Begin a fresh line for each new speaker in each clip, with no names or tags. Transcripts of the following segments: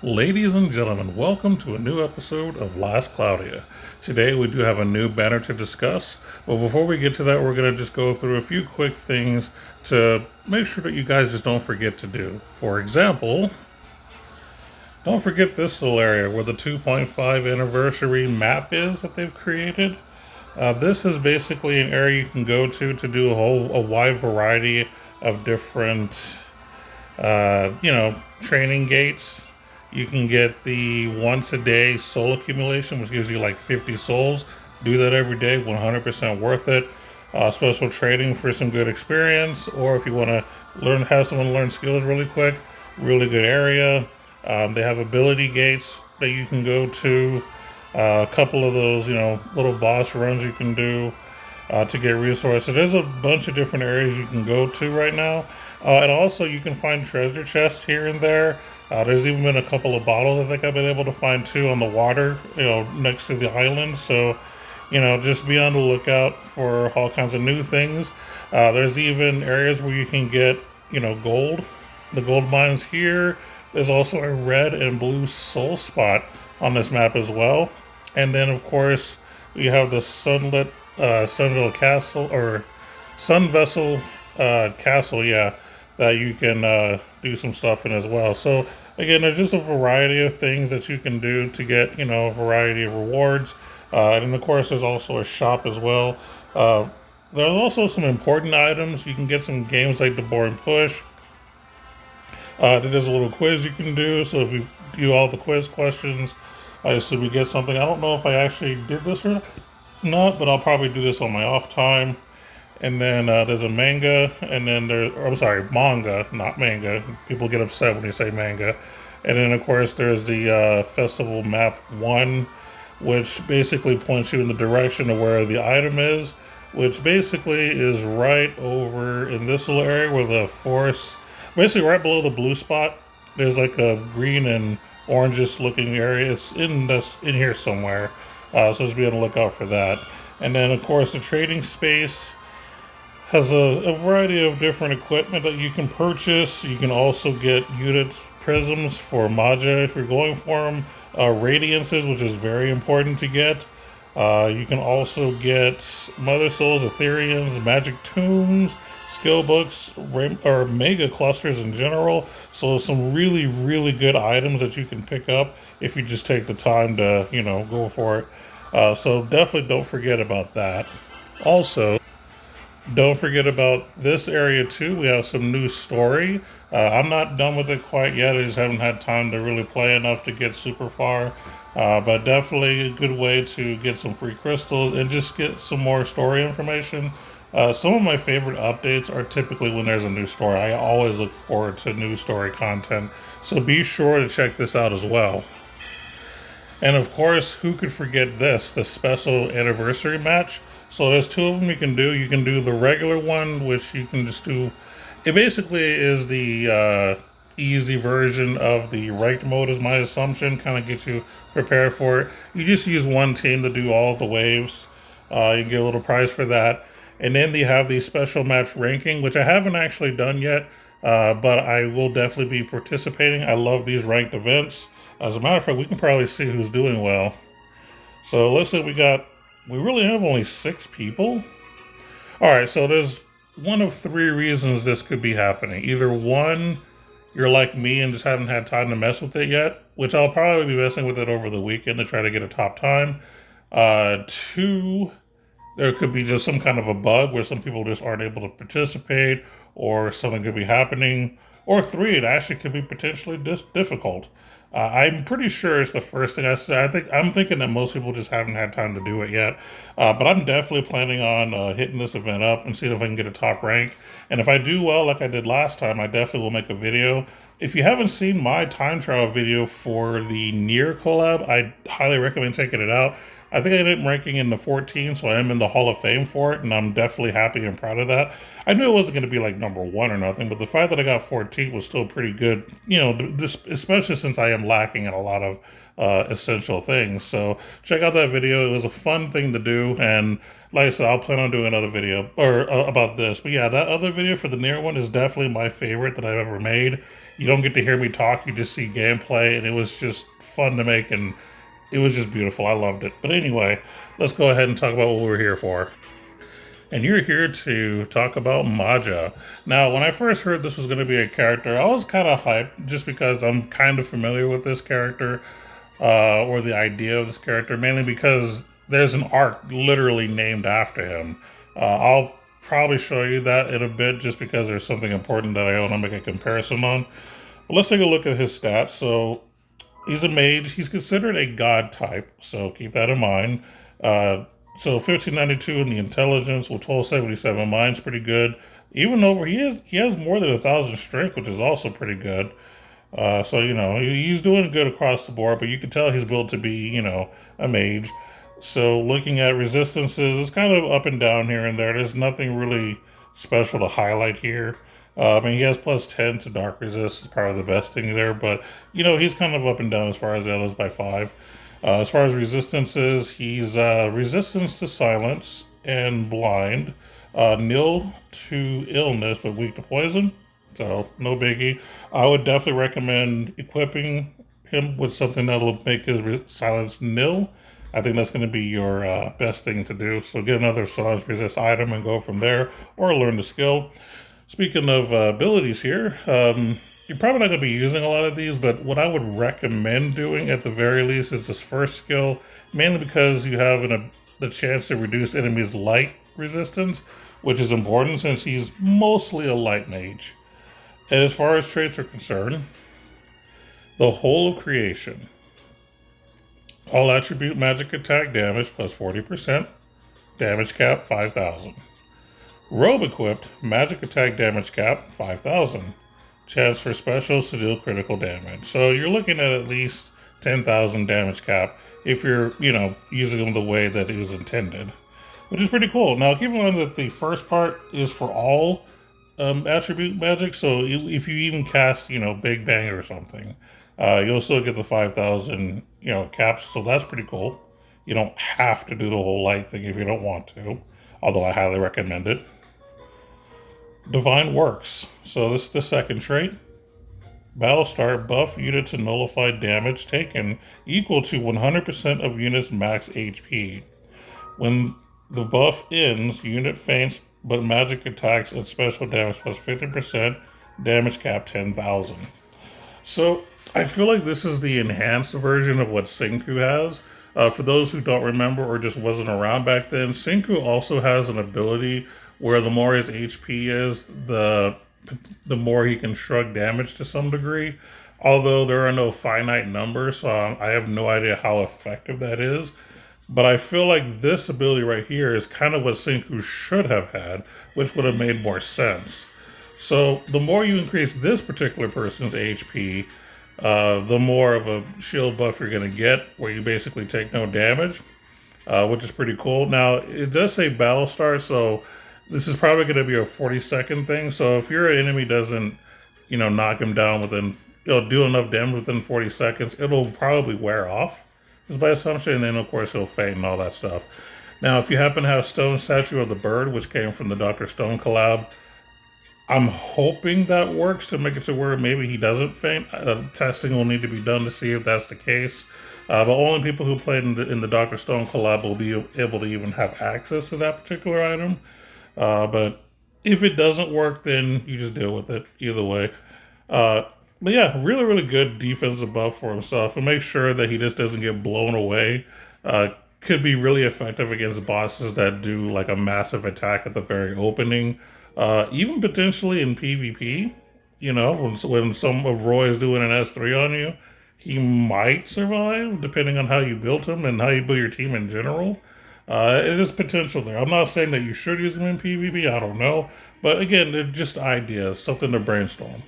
Ladies and gentlemen, welcome to a new episode of Last Cloudia. Today we do have a new banner to discuss, but before we get to that, we're going to just go through a few quick things to make sure that you guys just don't forget to do. For example, don't forget this little area where the 2.5 anniversary map is that they've created. This is basically an area you can go to do a wide variety of different, training gates. You can get the once a day soul accumulation, which gives you like 50 souls. Do that every day, 100% worth it. Special trading for some good experience, or if you want to have someone learn skills really quick, really good area. They have ability gates that you can go to. A couple of those, little boss runs you can do to get resources. There's a bunch of different areas you can go to right now. And also you can find treasure chests here and there. There's even been a couple of bottles I think I've been able to find too on the water, next to the island. So, just be on the lookout for all kinds of new things. There's even areas where you can get, gold. The gold mines here. There's also a red and blue soul spot on this map as well. And then, of course, we have the Sunville Castle, or Sun Vessel Castle, yeah, that you can do some stuff in as well. So, again, there's just a variety of things that you can do to get, a variety of rewards. And then, of course, there's also a shop as well. There's also some important items. You can get some games like the Boring Push. There's a little quiz you can do. So if you do all the quiz questions, I assume you get something. I don't know if I actually did this or not, but I'll probably do this on my off time. And then there's a manga, and then manga, not manga. People get upset when you say manga. And then, of course, there's the Festival Map 1, which basically points you in the direction of where the item is, which basically is right over in this little area where the forest, basically right below the blue spot. There's like a green and orangish looking area. It's in here somewhere. So just be on the lookout for that. And then, of course, the trading space has a variety of different equipment that you can purchase. You can also get unit prisms for Maja if you're going for them. Radiances, which is very important to get. You can also get Mother Souls, Ethereums, Magic Tombs, skill books, or mega clusters in general. So some really, really good items that you can pick up if you just take the time to, go for it. So definitely don't forget about that. Also, don't forget about this area too. We have some new story. I'm not done with it quite yet. I just haven't had time to really play enough to get super far. But definitely a good way to get some free crystals and just get some more story information. Some of my favorite updates are typically when there's a new story. I always look forward to new story content. So be sure to check this out as well. And of course, who could forget this, the special anniversary match? So there's two of them you can do. You can do the regular one, which you can just do. It basically is the easy version of the ranked mode, is my assumption. Kind of get you prepared for it. You just use one team to do all the waves. You get a little prize for that. And then they have the special match ranking, which I haven't actually done yet, but I will definitely be participating. I love these ranked events. As a matter of fact, we can probably see who's doing well. So it looks like we really have only 6 people. All right, so there's one of 3 reasons this could be happening. Either one, you're like me and just haven't had time to mess with it yet, which I'll probably be messing with it over the weekend to try to get a top time. 2, there could be just some kind of a bug where some people just aren't able to participate, or something could be happening. Or 3, it actually could be potentially difficult. I'm pretty sure it's the first thing I said. I'm thinking that most people just haven't had time to do it yet. But I'm definitely planning on hitting this event up and seeing if I can get a top rank. And if I do well, like I did last time, I definitely will make a video. If you haven't seen my time trial video for the Nier collab, I highly recommend checking it out. I think I ended up ranking in the 14, so I am in the Hall of Fame for it, and I'm definitely happy and proud of that. I knew it wasn't going to be like number 1 or nothing, but the fact that I got 14 was still pretty good, especially since I am am lacking in a lot of essential things. So check out that video. It was a fun thing to do, and like I said, I'll plan on doing another video or about this. But yeah, that other video for the near one is definitely my favorite that I've ever made. You don't get to hear me talk, you just see gameplay, and it was just fun to make, and it was just beautiful. I loved it. But anyway, let's go ahead and talk about what we're here for. And you're here to talk about Maja. Now, when I first heard this was going to be a character, I was kind of hyped just because I'm kind of familiar with this character or the idea of this character, mainly because there's an arc literally named after him. I'll probably show you that in a bit just because there's something important that I want to make a comparison on. But let's take a look at his stats. So he's a mage. He's considered a god type, so keep that in mind. So 1592 in the intelligence with 1277 mind's pretty good. Even over he has more than 1,000 strength, which is also pretty good. So you know he's doing good across the board, but you can tell he's built to be a mage. So looking at resistances, it's kind of up and down here and there. There's nothing really special to highlight here. I mean, he has plus 10 to dark resist. Is probably the best thing there, but he's kind of up and down as far as the others by 5. As far as resistances, he's resistance to silence and blind, nil to illness but weak to poison, so no biggie. I would definitely recommend equipping him with something that'll make his silence nil. I think that's going to be your best thing to do. So get another silence resist item and go from there, or learn the skill. Speaking of abilities here, you're probably not going to be using a lot of these, but what I would recommend doing at the very least is this first skill, mainly because you have the chance to reduce enemies' light resistance, which is important since he's mostly a light mage. And as far as traits are concerned, the whole of creation. All attribute magic attack damage plus 40%, damage cap 5,000. Robe equipped, magic attack damage cap 5,000. Chance for specials to deal critical damage. So you're looking at least 10,000 damage cap if you're, using them the way that it was intended, which is pretty cool. Now, keep in mind that the first part is for all attribute magic. So if you even cast, Big Bang or something, you'll still get the 5,000, caps. So that's pretty cool. You don't have to do the whole light thing if you don't want to, although I highly recommend it. Divine Works. So this is the second trait. Battle start, buff unit to nullify damage taken equal to 100% of unit's max HP. When the buff ends, unit faints, but magic attacks and special damage plus 50%, damage cap 10,000. So I feel like this is the enhanced version of what Senku has. For those who don't remember or just wasn't around back then, Senku also has an ability where the more his HP is, the more he can shrug damage to some degree. Although there are no finite numbers, so I have no idea how effective that is. But I feel like this ability right here is kind of what Senku should have had, which would have made more sense. So the more you increase this particular person's HP, the more of a shield buff you're going to get, where you basically take no damage, which is pretty cool. Now, it does say battle start, so this is probably going to be a 40-second thing. So if your enemy doesn't, knock him down within, do enough damage within 40 seconds, it'll probably wear off, is my assumption. And then, of course, he'll faint and all that stuff. Now, if you happen to have Stone Statue of the Bird, which came from the Dr. Stone collab, I'm hoping that works to make it to where maybe he doesn't faint. Testing will need to be done to see if that's the case. But only people who played in the Dr. Stone collab will be able to even have access to that particular item. But if it doesn't work, then you just deal with it either way. But yeah, really, really good defensive buff for himself, and make sure that he just doesn't get blown away. Could be really effective against bosses that do like a massive attack at the very opening. Even potentially in PvP, when some of Roy is doing an S3 on you, he might survive depending on how you built him and how you build your team in general. It is potential there. I'm not saying that you should use them in PvP, I don't know. But again, they're just ideas, something to brainstorm.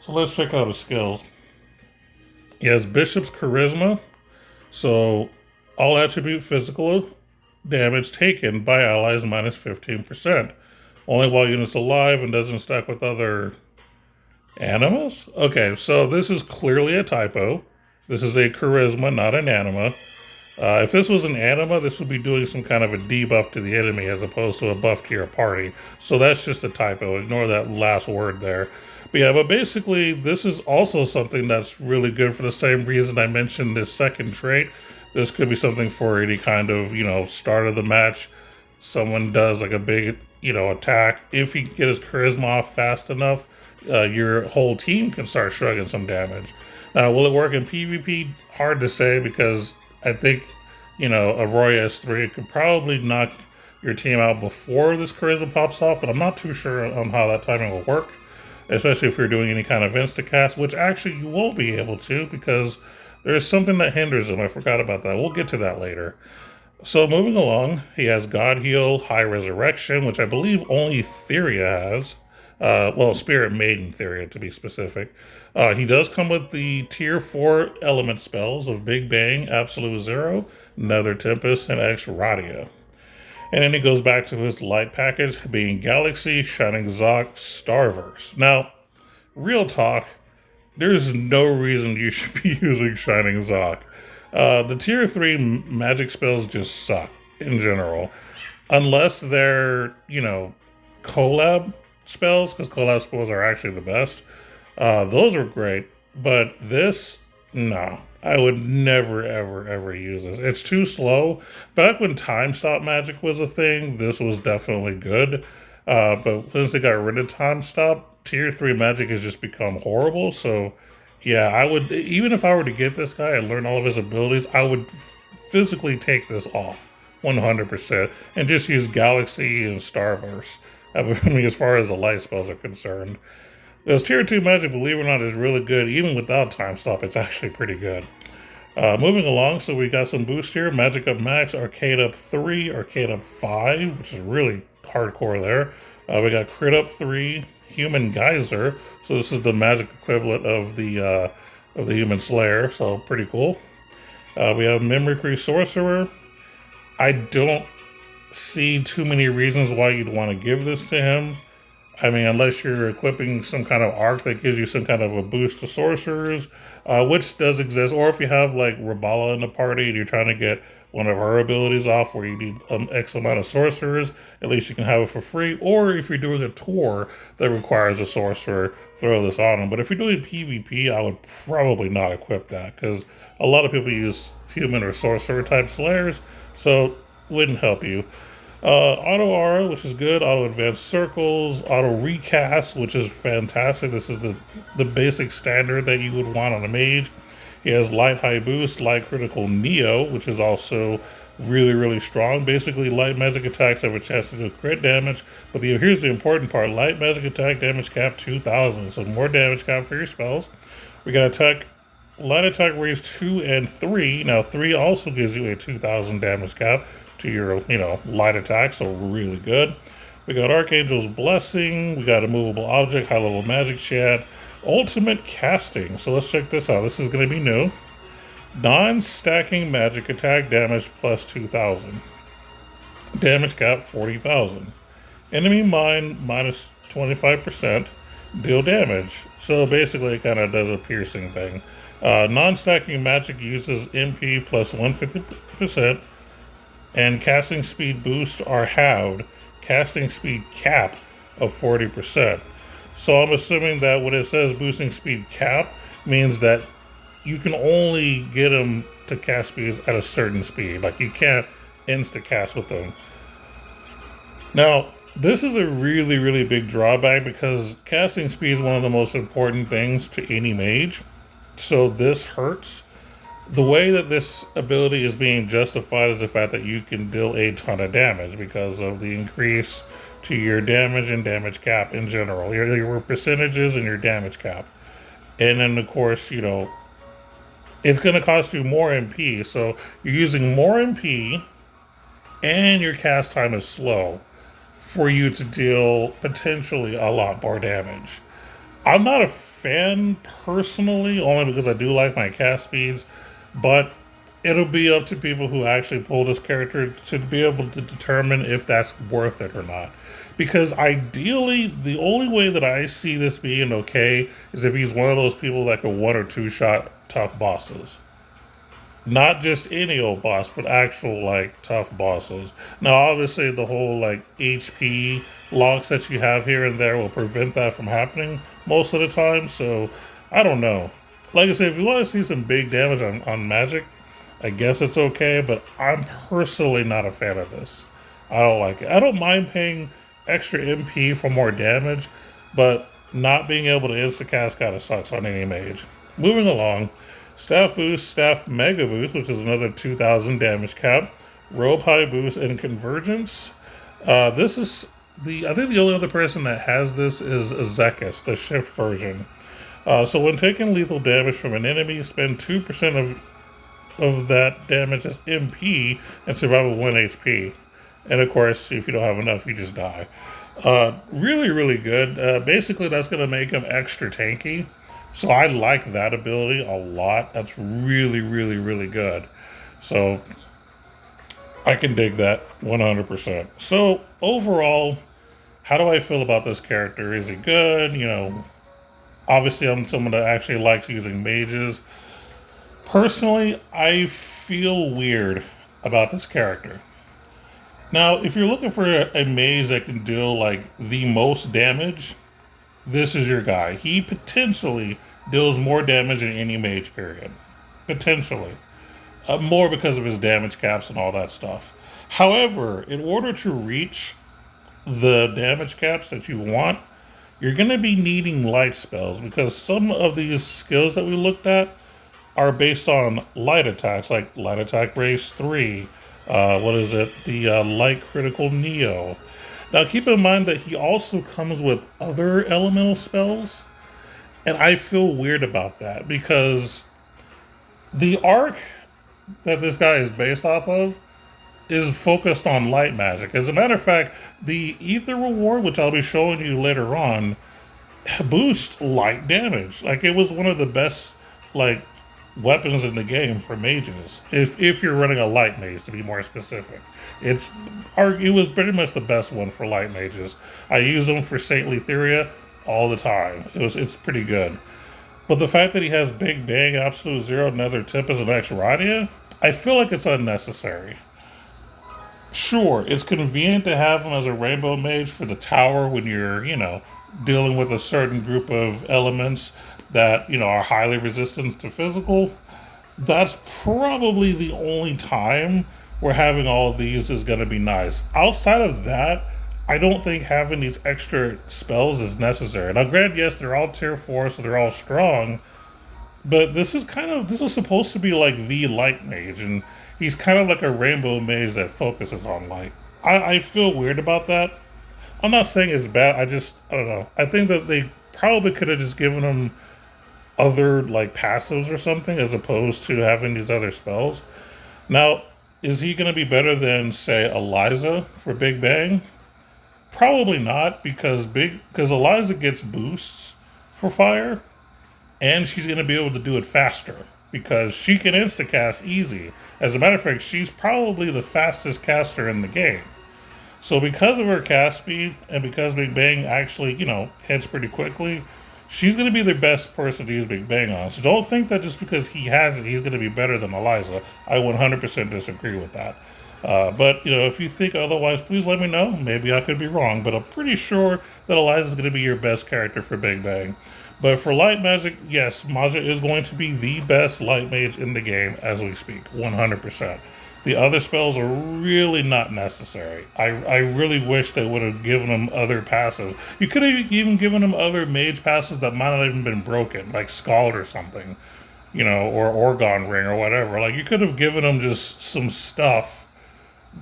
So let's check out his skills. He has Bishop's Charisma. So all attribute physical damage taken by allies minus 15%. Only while units alive and doesn't stack with other Animus? Okay, so this is clearly a typo. This is a charisma, not an anima. If this was an anima, this would be doing some kind of a debuff to the enemy as opposed to a buff to your party. So that's just a typo. Ignore that last word there. But yeah, but basically, this is also something that's really good for the same reason I mentioned this second trait. This could be something for any kind of, start of the match. Someone does like a big, attack. If he can get his charisma off fast enough, your whole team can start shrugging some damage. Now, will it work in PvP? Hard to say because I think, a Roy S3 could probably knock your team out before this charisma pops off, but I'm not too sure on how that timing will work, especially if you're doing any kind of insta-cast, which actually you won't be able to because there's something that hinders him. I forgot about that. We'll get to that later. So moving along, he has God Heal, High Resurrection, which I believe only Theria has. Spirit Maiden Theria to be specific. He does come with the tier 4 element spells of Big Bang, Absolute Zero, Nether Tempest, and Ex Radia. And then he goes back to his light package, being Galaxy, Shining Zoc, Starverse. Now, real talk, there's no reason you should be using Shining Zoc. The tier 3 magic spells just suck in general. Unless they're, collab spells, because collab spells are actually the best. Those are great. But this, no. I would never, ever, ever use this. It's too slow. Back when time stop magic was a thing, this was definitely good. But since they got rid of time stop, tier 3 magic has just become horrible. So yeah, I would, even if I were to get this guy and learn all of his abilities, I would physically take this off 100% and just use Galaxy and Starverse. I mean, as far as the light spells are concerned. Because tier 2 magic, believe it or not, is really good. Even without time stop, it's actually pretty good. Moving along, so we got some boost here. Magic up max, Arcade up 3, Arcade up 5, which is really hardcore there. We got crit up 3, Human Geyser. So this is the magic equivalent of the Human Slayer, so pretty cool. We have Mimicry Sorcerer. I don't see too many reasons why you'd want to give this to him. I mean, unless you're equipping some kind of arc that gives you some kind of a boost to sorcerers, which does exist, or if you have like Rabala in the party and you're trying to get one of her abilities off where you need X amount of sorcerers, at least you can have it for free. Or if you're doing a tour that requires a sorcerer, throw this on them. But if you're doing PvP, I would probably not equip that because a lot of people use human or sorcerer type slayers, so wouldn't help you. Auto Aura, which is good. Auto Advanced Circles. Auto Recast, which is fantastic. This is the basic standard that you would want on a mage. He has Light High Boost, Light Critical Neo, which is also really, really strong. Basically, light magic attacks have a chance to do crit damage. But here's the important part. Light magic attack damage cap 2,000. So more damage cap for your spells. We got attack. Light attack raise 2 and 3. Now 3 also gives you a 2,000 damage cap to your, light attack, so really good. We got Archangel's Blessing, we got a movable object, high level magic chat, ultimate casting. So let's check this out. This is going to be new. Non-stacking magic attack damage plus 2,000. Damage cap 40,000. Enemy mine minus 25%. Deal damage. So basically it kind of does a piercing thing. Non-stacking magic uses MP plus 150%. And casting speed boost are halved, casting speed cap of 40%. So I'm assuming that when it says boosting speed cap means that you can only get them to cast speeds at a certain speed. Like you can't insta cast with them. Now, this is a really, really big drawback because casting speed is one of the most important things to any mage. So this hurts. The way that this ability is being justified is the fact that you can deal a ton of damage because of the increase to your damage and damage cap in general. Your percentages and your damage cap. And then, of course, it's going to cost you more MP. So you're using more MP and your cast time is slow for you to deal potentially a lot more damage. I'm not a fan personally, only because I do like my cast speeds. But it'll be up to people who actually pull this character to be able to determine if that's worth it or not. Because ideally, the only way that I see this being okay is if he's one of those people that can one or two shot tough bosses. Not just any old boss, but actual like tough bosses. Now, obviously, the whole like HP locks that you have here and there will prevent that from happening most of the time. So, I don't know. Like I said, if you want to see some big damage on magic, I guess it's okay, but I'm personally not a fan of this. I don't like it. I don't mind paying extra MP for more damage, but not being able to insta-cast kind of sucks on any mage. Moving along, staff boost, staff mega boost, which is another 2,000 damage cap, robe high boost, and convergence. This is I think the only other person that has this is Zekis, the shift version. So when taking lethal damage from an enemy, spend 2% of that damage as MP and survive with 1 HP. And of course, if you don't have enough, you just die. Really, really good. Basically, that's going to make him extra tanky. So I like that ability a lot. That's really, really, really good. So I can dig that 100%. So overall, how do I feel about this character? Is he good? You know, obviously I'm someone that actually likes using mages. Personally, I feel weird about this character. Now, if you're looking for a mage that can deal like the most damage, this is your guy. He potentially deals more damage than any mage, period. Potentially. More because of his damage caps and all that stuff. However, in order to reach the damage caps that you want, you're going to be needing light spells because some of these skills that we looked at are based on light attacks, like light attack race 3. What is it? The light critical Neo. Now keep in mind that he also comes with other elemental spells, and I feel weird about that because the arc that this guy is based off of is focused on light magic. As a matter of fact, the ether reward, which I'll be showing you later on, boosts light damage. Like it was one of the best like weapons in the game for mages. If you're running a light mage, to be more specific, it was pretty much the best one for light mages. I use them for Saint Letheria all the time. It's pretty good. But the fact that he has Big Bang, Absolute Zero, Nether Tempest, and Exradia, I feel like it's unnecessary. Sure, it's convenient to have him as a rainbow mage for the tower when you're, dealing with a certain group of elements that, are highly resistant to physical. That's probably the only time where having all of these is going to be nice. Outside of that, I don't think having these extra spells is necessary. Now, granted, yes, they're all tier 4, so they're all strong, but this is supposed to be like the light mage, and he's kind of like a rainbow mage that focuses on light. I feel weird about that. I'm not saying it's bad, I don't know. I think that they probably could have just given him other like passives or something as opposed to having these other spells. Now, is he going to be better than, say, Eliza for Big Bang? Probably not, because Eliza gets boosts for fire, and she's going to be able to do it faster because she can insta-cast easy. As a matter of fact, she's probably the fastest caster in the game. So because of her cast speed, and because Big Bang actually, hits pretty quickly, she's going to be the best person to use Big Bang on. So don't think that just because he has it, he's going to be better than Eliza. I 100% disagree with that. But, if you think otherwise, please let me know. Maybe I could be wrong, but I'm pretty sure that Eliza is going to be your best character for Big Bang. But for light magic, yes, Maja is going to be the best light mage in the game as we speak, 100%. The other spells are really not necessary. I really wish they would have given them other passives. You could have even given them other mage passives that might not even been broken, like Scald or something, or Orgon Ring or whatever. Like, you could have given them just some stuff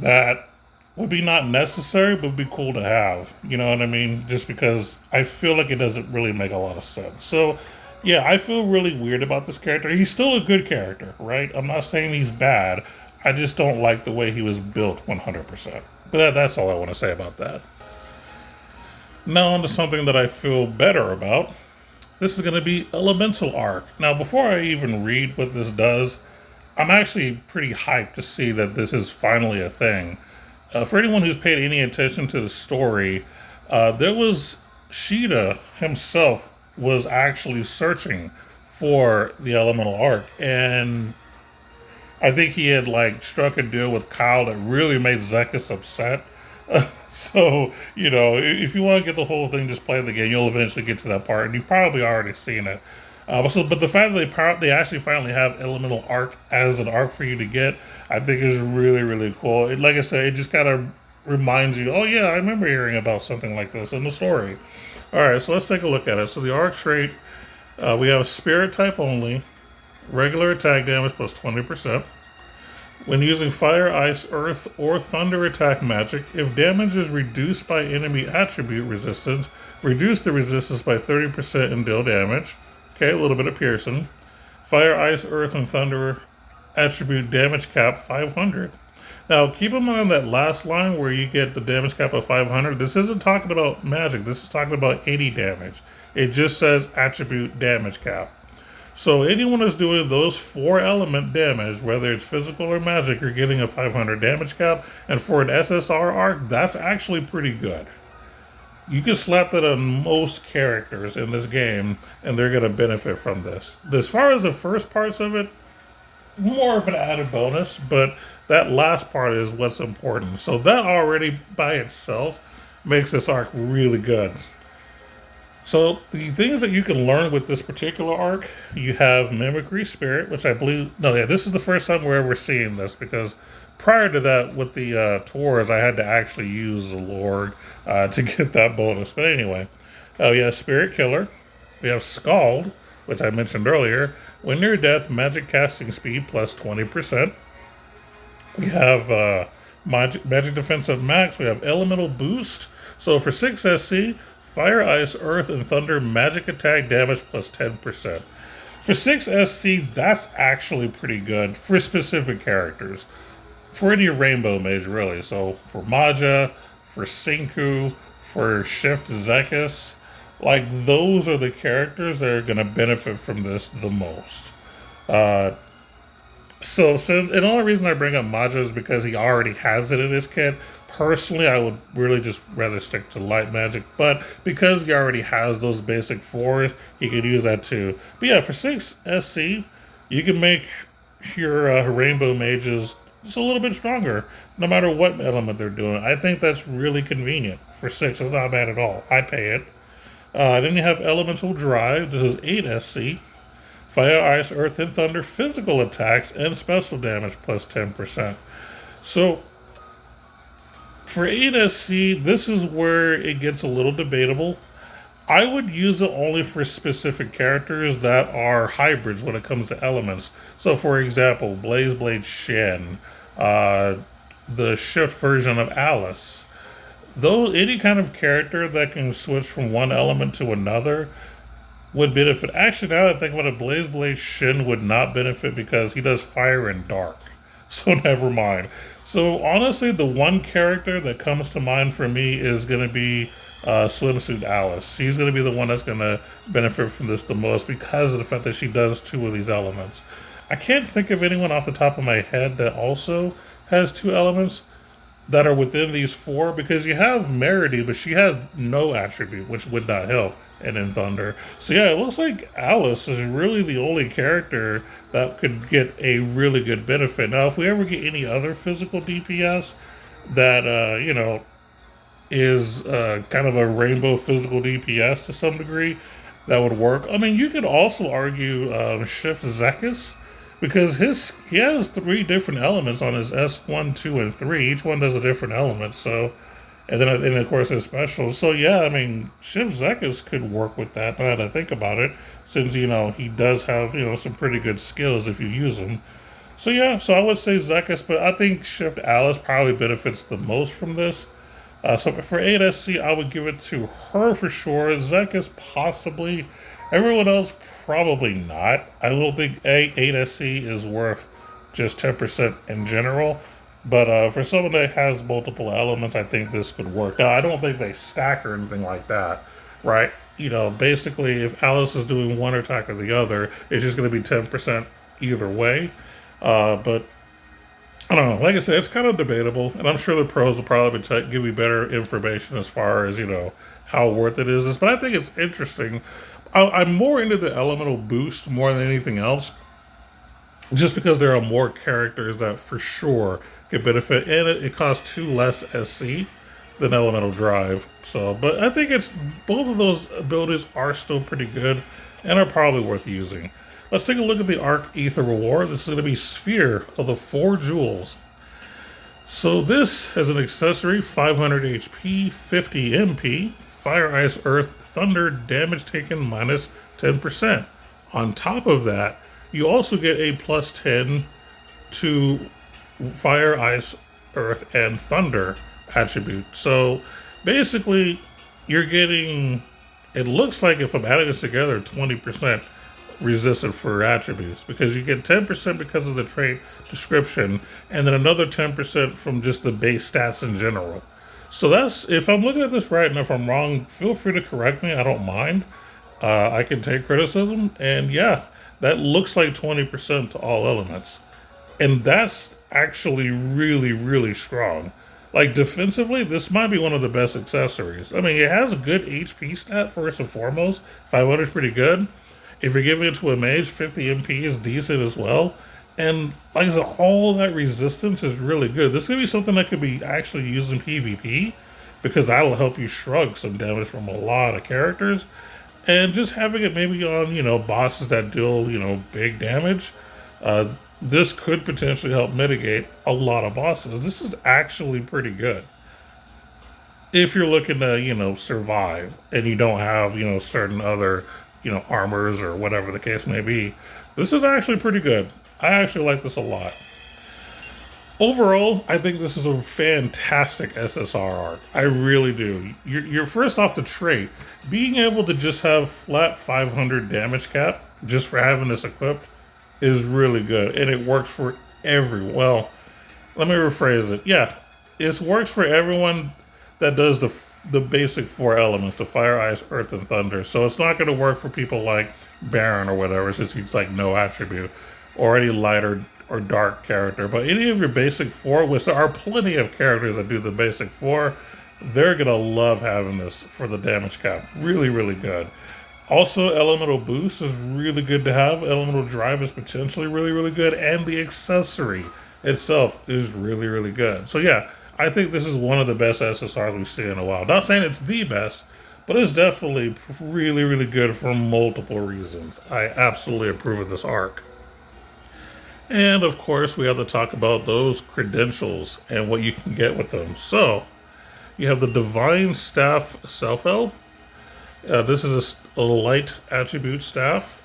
that would be not necessary, but would be cool to have. You know what I mean? Just because I feel like it doesn't really make a lot of sense. So, yeah, I feel really weird about this character. He's still a good character, right? I'm not saying he's bad. I just don't like the way he was built 100%. But that's all I want to say about that. Now on to something that I feel better about. This is going to be Elemental Arc. Now, before I even read what this does, I'm actually pretty hyped to see that this is finally a thing. For anyone who's paid any attention to the story, there was Sheeta himself was actually searching for the elemental arc, and I think he had like struck a deal with Kyle that really made Zekis upset. So if you want to get the whole thing, just play the game. You'll eventually get to that part, and you've probably already seen it. But the fact that they actually finally have elemental arc as an arc for you to get, I think is really really cool. Like I said, it just kind of reminds you, oh yeah, I remember hearing about something like this in the story. All right, so let's take a look at it. So the arc trait, we have spirit type only, regular attack damage plus 20%. When using fire, ice, earth, or thunder attack magic, if damage is reduced by enemy attribute resistance, reduce the resistance by 30% and deal damage. Okay, a little bit of piercing. Fire, ice, earth, and thunder attribute damage cap 500. Now, keep in mind that last line where you get the damage cap of 500. This isn't talking about magic. This is talking about 80 damage. It just says attribute damage cap. So anyone who's doing those 4 element damage, whether it's physical or magic, you're getting a 500 damage cap. And for an SSR arc, that's actually pretty good. You can slap that on most characters in this game, and they're going to benefit from this. As far as the first parts of it, more of an added bonus, but that last part is what's important. So that already by itself makes this arc really good. So the things that you can learn with this particular arc, you have Mimicry Spirit, which I believe, no, yeah, this is the first time we're ever seeing this, because prior to that, with the tours, I had to actually use the Lord to get that bonus. But anyway, we have Spirit Killer, we have Scald, which I mentioned earlier. When near death, magic casting speed plus 20%. We have magic defensive max. We have elemental boost. So for 6 SC, fire, ice, earth, and thunder magic attack damage plus 10%. For 6 SC, that's actually pretty good for specific characters. For any rainbow mage, really. So for Maja, for Sinku, for Shift Zekis, like those are the characters that are going to benefit from this the most. And the only reason I bring up Maja is because he already has it in his kit. Personally, I would really just rather stick to light magic, but because he already has those basic 4s, he could use that too. But yeah, for 6 SC, you can make your rainbow mages just a little bit stronger, no matter what element they're doing. I think that's really convenient. For 6, it's not bad at all. I pay it. Then you have Elemental Drive. This is 8 SC. Fire, Ice, Earth, and Thunder physical attacks and special damage plus 10%. So, for 8 SC, this is where it gets a little debatable. I would use it only for specific characters that are hybrids when it comes to elements. So, for example, Blaze Blade Shen, the shift version of Alice. Though any kind of character that can switch from one element to another would benefit. Actually, now that I think about it, Blaze Blade Shin would not benefit because he does fire and dark. So never mind. So honestly, the one character that comes to mind for me is going to be Swimsuit Alice. She's going to be the one that's going to benefit from this the most because of the fact that she does 2 of these elements. I can't think of anyone off the top of my head that also has 2 elements that are within these 4, because you have Meredy, but she has no attribute, which would not help, and in Thunder. So yeah, it looks like Alice is really the only character that could get a really good benefit. Now, if we ever get any other physical DPS that, is kind of a rainbow physical DPS to some degree, that would work. I mean, you could also argue Shift Zekis, because he has 3 different elements on his S1, 2, and 3. Each one does a different element. So, and of course his special. So yeah, I mean, Shiv Zekis could work with that. Now that I think about it, since he does have some pretty good skills if you use them. So yeah, so I would say Zekis, but I think Shift Alice probably benefits the most from this. So for 8SC, I would give it to her for sure. Zekis possibly. Everyone else probably not. I don't think 8SC is worth just 10% in general. But for someone that has multiple elements, I think this could work. Now, I don't think they stack or anything like that, right? Basically, if Alice is doing one attack or the other, it's just going to be 10% either way. But I don't know. Like I said, it's kind of debatable, and I'm sure the pros will probably give you better information as far as how worth it is. But I think it's interesting. I'm more into the elemental boost more than anything else, just because there are more characters that for sure could benefit, and it costs 2 less SC than elemental drive. So, but I think it's both of those abilities are still pretty good and are probably worth using. Let's take a look at the Arc Ether reward. This is going to be Sphere of the 4 Jewels. So this has an accessory, 500 HP, 50 MP, Fire, Ice, Earth, Thunder, damage taken minus 10%. On top of that, you also get a plus 10 to Fire, Ice, Earth, and Thunder attribute. So basically, you're getting, it looks like if I'm adding this together, 20% resistant for attributes, because you get 10% because of the trait description and then another 10% from just the base stats in general. So that's, if I'm looking at this right, and if I'm wrong, feel free to correct me. I don't mind. I can take criticism, and yeah, that looks like 20% to all elements. And that's actually really, really strong. Like defensively, this might be one of the best accessories. I mean, it has a good HP stat first and foremost. 500 is pretty good. If you're giving it to a mage, 50 MP is decent as well. And like I said, all that resistance is really good. This could be something that could be actually used in PvP, because that'll help you shrug some damage from a lot of characters. And just having it maybe on, bosses that deal, big damage, this could potentially help mitigate a lot of bosses. This is actually pretty good. If you're looking to, survive and you don't have, certain other, armors or whatever the case may be, this is actually pretty good. I actually like this a lot. Overall, I think this is a fantastic SSR arc. I really do. You're first off the trait. Being able to just have flat 500 damage cap just for having this equipped is really good. And it works for well, let me rephrase it. Yeah, it works for everyone that does the basic 4 elements, the fire, ice, earth, and thunder. So it's not going to work for people like Baron or whatever, since he's like no attribute, or any lighter or dark character. But any of your basic 4, which there are plenty of characters that do the basic 4, they're going to love having this for the damage cap. Really, really good. Also, elemental boost is really good to have. Elemental drive is potentially really, really good. And the accessory itself is really, really good. So yeah, I think this is one of the best SSRs we've seen in a while. Not saying it's the best, but it's definitely really, really good for multiple reasons. I absolutely approve of this arc. And of course, we have to talk about those credentials and what you can get with them. So, you have the Divine Staff Self-El. This is a light attribute staff.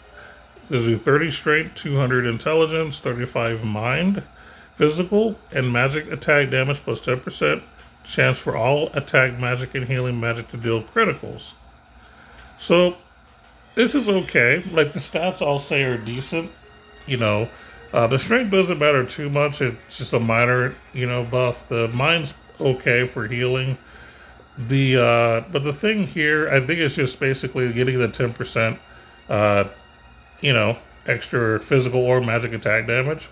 Gives you 30 strength, 200 intelligence, 35 mind, physical, and magic attack damage plus 10%. Chance for all attack, magic, and healing magic to deal criticals. So, this is okay. Like, the stats I'll say are decent. The strength doesn't matter too much. It's just a minor, buff. The mind's okay for healing. But the thing here, I think it's just basically getting the 10%, extra physical or magic attack damage.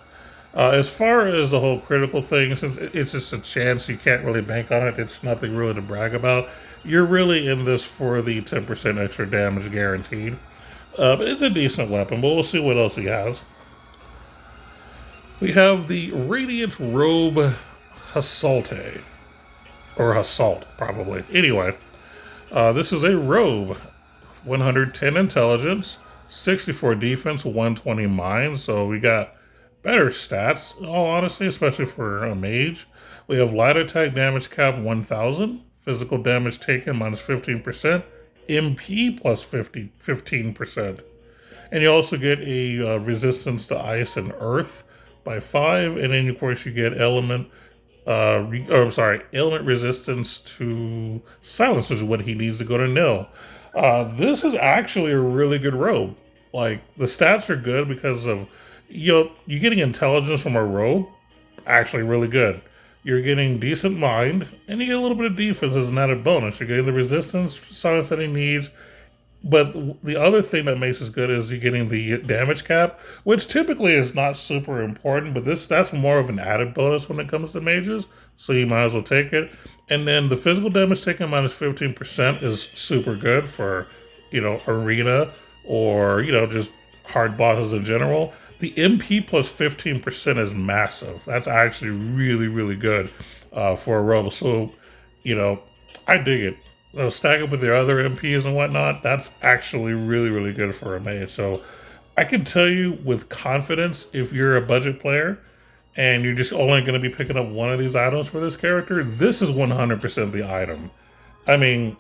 As far as the whole critical thing, since it's just a chance, you can't really bank on it. It's nothing really to brag about. You're really in this for the 10% extra damage guaranteed. But it's a decent weapon, but we'll see what else he has. We have the Radiant Robe Hasalte. Or Hasalt, probably. Anyway, this is a robe. 110 intelligence, 64 defense, 120 mind. So we got better stats, in all honesty, especially for a mage. We have light attack damage cap 1000, physical damage taken minus 15%, MP plus 15%. And you also get a resistance to ice and earth by 5, and then of course you get element resistance to silence, which is what he needs to go to nil. This is actually a really good robe. Like, the stats are good because of, you're getting intelligence from a robe, actually really good. You're getting decent mind, and you get a little bit of defense as an added bonus. You're getting the resistance silence that he needs. But the other thing that makes this good is you're getting the damage cap, which typically is not super important, but that's more of an added bonus when it comes to mages, so you might as well take it. And then the physical damage taken minus 15% is super good for, arena or, just hard bosses in general. The MP plus 15% is massive. That's actually really, really good for a robe. So, you know, I dig it. Stack it with your other MPs and whatnot. That's actually really, really good for a mage. So I can tell you with confidence, if you're a budget player and you're just only going to be picking up one of these items for this character, this is 100% the item. I mean,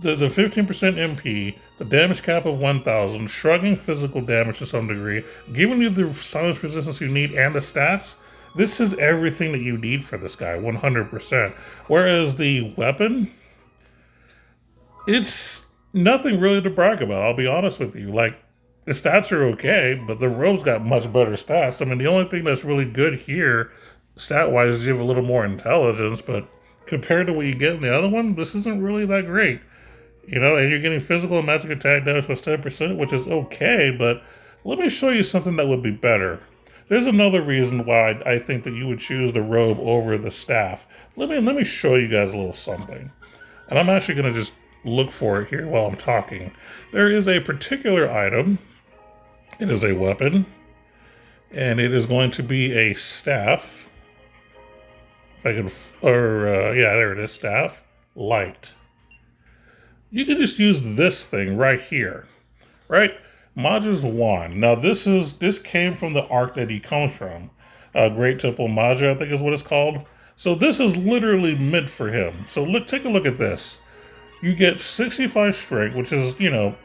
the 15% MP, the damage cap of 1,000, shrugging physical damage to some degree, giving you the silence resistance you need and the stats. This is everything that you need for this guy, 100%. Whereas the weapon, it's nothing really to brag about, I'll be honest with you. Like, the stats are okay, but the Robe's got much better stats. I mean, the only thing that's really good here, stat-wise, is you have a little more intelligence, but compared to what you get in the other one, this isn't really that great. And you're getting physical and magic attack damage plus 10%, which is okay, but let me show you something that would be better. There's another reason why I think that you would choose the robe over the staff. Let me show you guys a little something. And I'm actually going to just look for it here while I'm talking. There is a particular item. It is a weapon. And it is going to be a staff. If I can, yeah, there it is, staff. Light. You can just use this thing right here, right? Maja's wand. Now this came from the arc that he comes from. Great Temple Maja, I think is what it's called. So this is literally meant for him. So take a look at this. You get 65 strength, which is,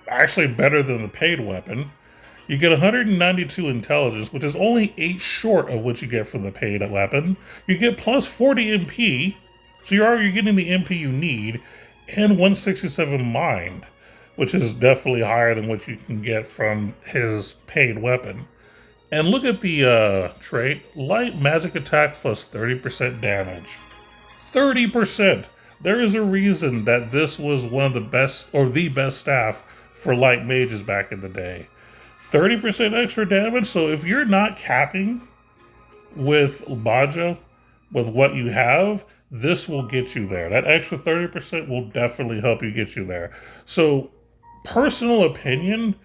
actually better than the paid weapon. You get 192 intelligence, which is only 8 short of what you get from the paid weapon. You get plus 40 MP, so you're getting the MP you need, and 167 mind, which is definitely higher than what you can get from his paid weapon. And look at the trait, light magic attack plus 30% damage. 30%! There is a reason that this was one of the best, or the best staff for light mages back in the day. 30% extra damage, so if you're not capping with Maja, with what you have, this will get you there. That extra 30% will definitely help you get you there. So, personal opinion,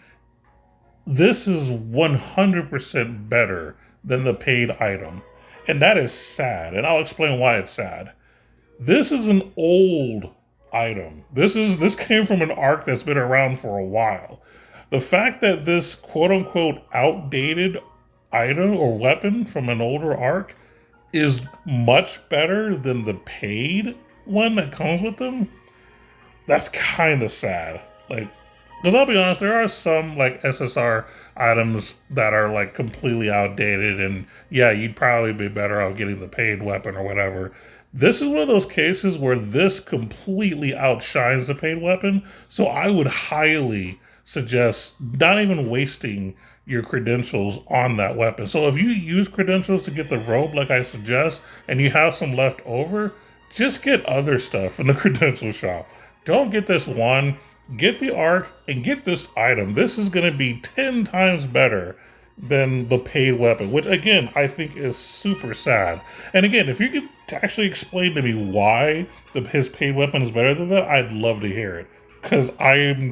this is 100% better than the paid item. And that is sad, and I'll explain why it's sad. This is an old item. This came from an arc that's been around for a while. The fact that this quote-unquote outdated item or weapon from an older arc is much better than the paid one that comes with them, that's kind of sad. Like, because I'll be honest, there are some like SSR items that are like completely outdated, and yeah, you'd probably be better off getting the paid weapon or whatever. This is one of those cases where this completely outshines the paid weapon, so I would highly suggest not even wasting your credentials on that weapon. So if you use credentials to get the robe like I suggest, and you have some left over, just get other stuff from the credential shop. Don't get this one, get the arc, and get this item. This is going to be 10 times better than the paid weapon, which again, I think is super sad. And again, if you could actually explain to me why his paid weapon is better than that, I'd love to hear it. Because I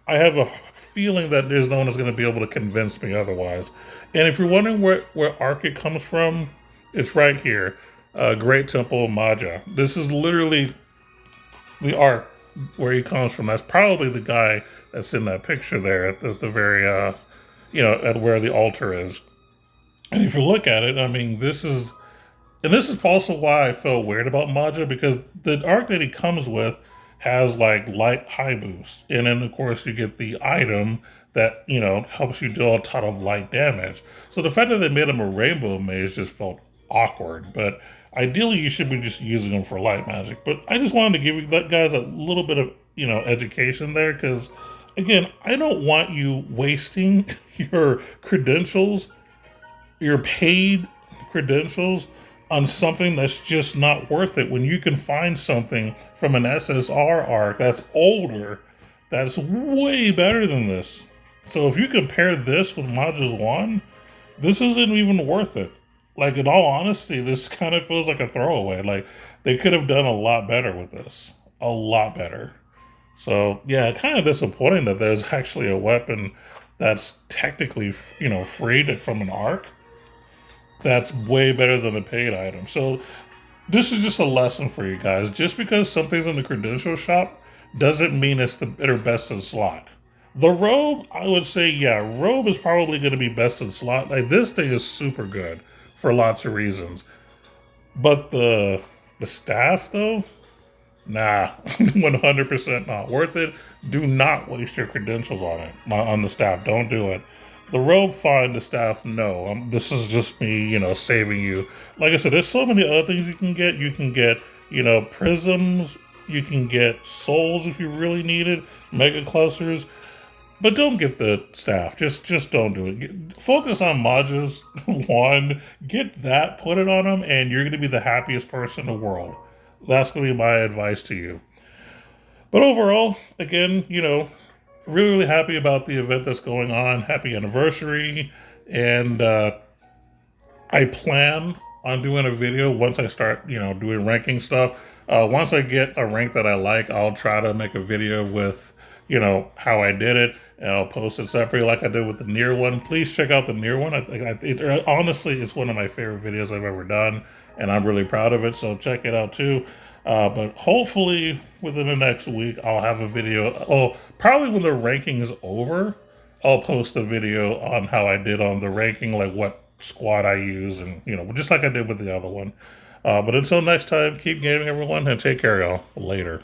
have a feeling that there's no one that's going to be able to convince me otherwise. And if you're wondering where arc it comes from, it's right here. Great Temple Maja. This is literally the arc where he comes from. That's probably the guy that's in that picture there at the very, at where the altar is. And if you look at it, I mean, this is also why I felt weird about Maja, because the arc that he comes with has like light high boost, and then of course you get the item that helps you deal a ton of light damage. So the fact that they made him a rainbow mage just felt awkward, but ideally you should be just using them for light magic. But I just wanted to give you guys a little bit of education there, because again, I don't want you wasting your credentials, your paid credentials, on something that's just not worth it, when you can find something from an SSR arc that's older that's way better than this. So if you compare this with Maja's wand, this isn't even worth it. Like, in all honesty, this kind of feels like a throwaway. Like, they could have done a lot better with this. A lot better. So, yeah, kind of disappointing that there's actually a weapon that's technically, freed from an arc. That's way better than the paid item. So, this is just a lesson for you guys. Just because something's in the credential shop doesn't mean it's the better best in slot. The robe, I would say, yeah, robe is probably going to be best in slot. Like, this thing is super good for lots of reasons. But the staff, though, nah, 100% not worth it. Do not waste your credentials on it, on the staff. Don't do it. The robe, fine. The staff, no. This is just me, saving you. Like I said, there's so many other things you can get. You can get, prisms. You can get souls if you really need it. Mega clusters. But don't get the staff. Just don't do it. Focus on Maja's wand. Get that, put it on them, and you're going to be the happiest person in the world. That's going to be my advice to you. But overall, again, really, really happy about the event that's going on. Happy anniversary. And I plan on doing a video once I start, doing ranking stuff. Once I get a rank that I like, I'll try to make a video with, how I did it. And I'll post it separately like I did with the near one. Please check out the near one. Honestly, it's one of my favorite videos I've ever done. And I'm really proud of it. So check it out too. But hopefully within the next week, I'll have a video. Oh, probably when the ranking is over, I'll post a video on how I did on the ranking, like what squad I use, and, just like I did with the other one. But until next time, keep gaming, everyone, and take care, y'all. Later.